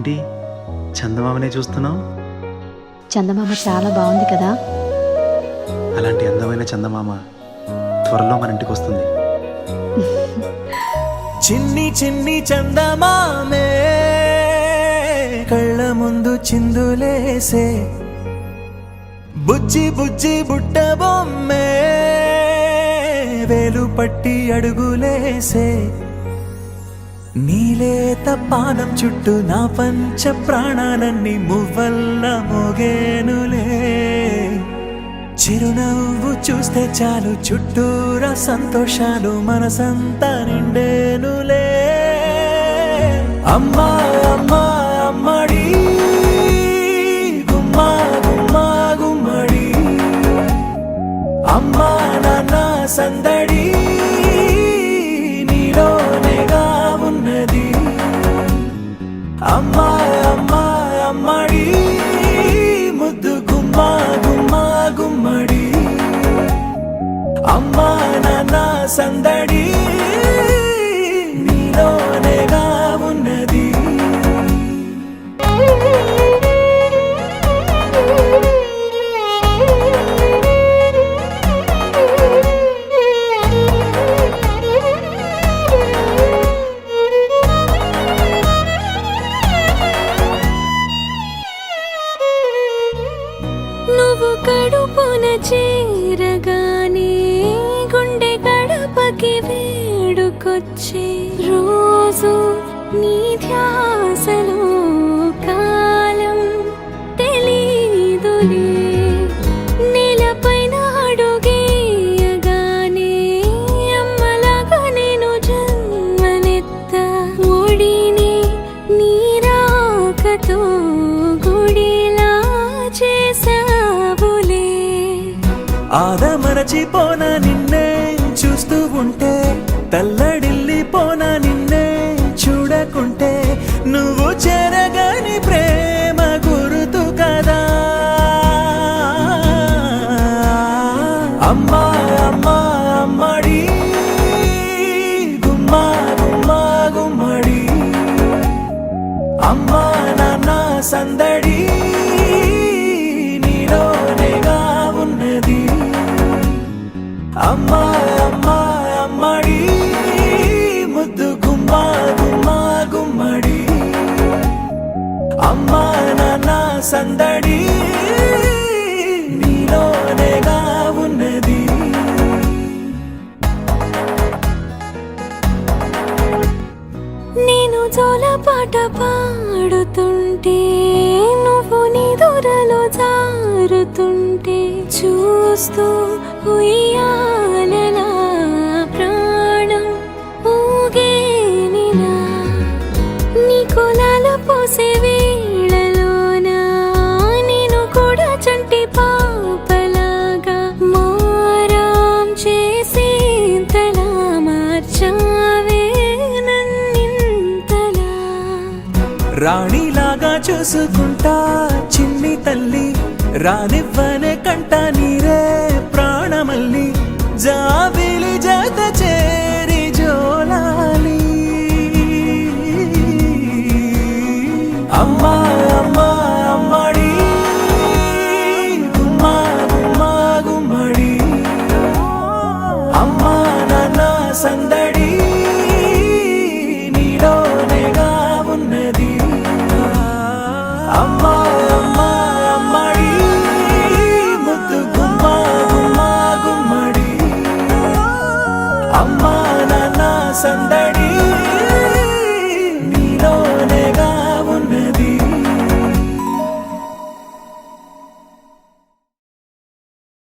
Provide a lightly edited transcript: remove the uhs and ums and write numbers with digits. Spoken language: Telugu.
ఏంటి చందమామనే చూస్తున్నావు? చందమామ చాలా బాగుంది కదా. అలాంటి అందమైన చందమామ త్వరలో మన ఇంటికి వస్తుంది. చిన్ని చిన్ని చందమామే కళ్ళ ముందు చిందులేసే, బుజ్జి బుజ్జి బుట్ట బొమ్మే వేలు పట్టి అడుగులేసే, నీలేత పానం చుట్టూ నా పంచ ప్రాణాలన్నీ మువ్వల్ల మోగేనులే, చిరునవ్వు చూస్తే చాలు చుట్టూరా సంతోషాలు మనసంతా నిండేనులే. అమ్మా అమ్మా అమ్మడి గుమ్మా గుమ్మా గుమ్మడి, అమ్మా నాన్న సందడి నీలోనేగా ఉన్నది. అమ్మా అమ్మా అమ్మడి ముద్దు గుమ్మా గుమ్మా గుమ్మడి, అమ్మా నాన్న సందడి నీలోనేగా ఉన్నది. నువ్వు కడుపున చేరగానే గుండె గడపకి వేడుకొచ్చే, రోజు నీ ధ్యాసలో కాలం తెలీదులే, నేలపైన అడుగేయగానే అమ్మలాగా నేను జన్మనెత్త, ఒడిని నీ రాకతో గుడిలా చేసావులే. ఆదమరచిపోనా నిన్నే చూస్తూ ఉంటే, తల్లడిల్లిపోనా నిన్నే చూడకుంటే, నువ్వు చెరగని ప్రేమ గురుతు కదా. అమ్మా అమ్మా అమ్మడి గుమ్మా గుమ్మా గుమ్మడి, అమ్మా నాన్న సందడి నీలోనేగా ఉన్నది. అమ్మా అమ్మా అమ్మడి ముద్దు గుమ్మా గుమ్మా గుమ్మడి, అమ్మా నాన్న సందడి నీలోనేగా ఉన్నది. నేను జోలపాట పాడుతుంటే, నువ్వు నీ దూరలో జారుతుంటే, చూస్తూ ఉయ్యాలలా ప్రాణం ఊగేనిలా, నీ కులాలు పోసే వేళలోనా నేను కూడా చంటి పాపలాగా మారాం చేసేంతలా మార్చావే నన్నింతలా. రాణిలాగా చూసుకుంటా చిన్ని తల్లి, రానివ్వనే కంట నీరే ప్రాణమల్లి, జాబిలి జత చేరి జోలాలి. అమ్మా అమ్మా అమ్మడి గుమ్మా గుమ్మా గుమ్మడి, అమ్మా నాన్న సందడి